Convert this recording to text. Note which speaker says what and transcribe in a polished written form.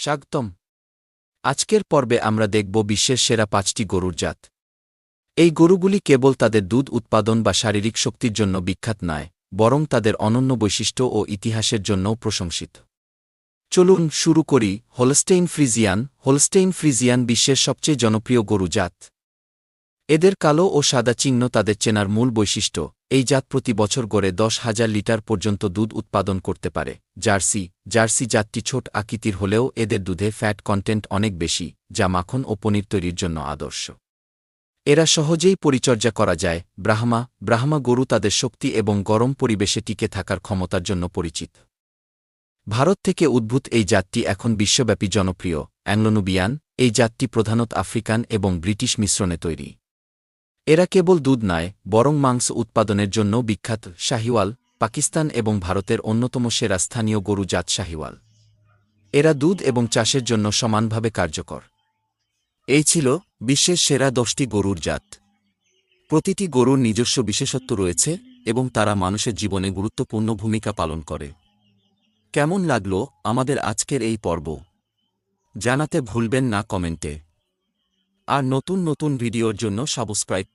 Speaker 1: স্বাগতম। আজকের পর্বে আমরা দেখব বিশ্বের সেরা ৫টি গরুর জাত। এই গরুগুলি কেবল তাদের দুধ উৎপাদন বা শারীরিক শক্তির জন্য বিখ্যাত নয়, বরং তাদের অনন্য বৈশিষ্ট্য ও ইতিহাসের জন্যও প্রশংসিত। চলুন শুরু করি। হোলস্টেইন ফ্রিজিয়ান। হোলস্টেইন ফ্রিজিয়ান বিশ্বের সবচেয়ে জনপ্রিয় গরু জাত। এদের কালো ও সাদা চিহ্ন তাদের চেনার মূল বৈশিষ্ট্য। এই জাত প্রতি বছর গড়ে ১০,০০০ লিটার পর্যন্ত দুধ উৎপাদন করতে পারে। জার্সি জাতটি ছোট আকৃতির হলেও এদের দুধে ফ্যাট কন্টেন্ট অনেক বেশি, যা মাখন ও পনির তৈরির জন্য আদর্শ। এরা সহজেই পরিচর্যা করা যায়। ব্রাহ্মা গরু তাদের শক্তি এবং গরম পরিবেশে টিকে থাকার ক্ষমতার জন্য পরিচিত। ভারত থেকে উদ্ভূত এই জাতটি এখন বিশ্বব্যাপী জনপ্রিয়। অ্যাংলো-নুবিয়ান। এই জাতটি প্রধানত আফ্রিকান এবং ব্রিটিশ মিশ্রণে তৈরি। এরা কেবল দুধ নয়, বরং মাংস উৎপাদনের জন্যও বিখ্যাত। শাহিওয়াল। পাকিস্তান এবং ভারতের অন্যতম সেরা স্থানীয় গরু জাত শাহিওয়াল। এরা দুধ এবং চাষের জন্য সমানভাবে কার্যকর। এই ছিল বিশ্বের সেরা ১০টি গরুর জাত। প্রতিটি গরুর নিজস্ব বিশেষত্ব রয়েছে এবং তারা মানুষের জীবনে গুরুত্বপূর্ণ ভূমিকা পালন করে। কেমন লাগলো আমাদের আজকের এই পর্ব? জানাতে ভুলবেন না কমেন্টে। আর নতুন নতুন ভিডিওর জন্য সাবস্ক্রাইব করুন।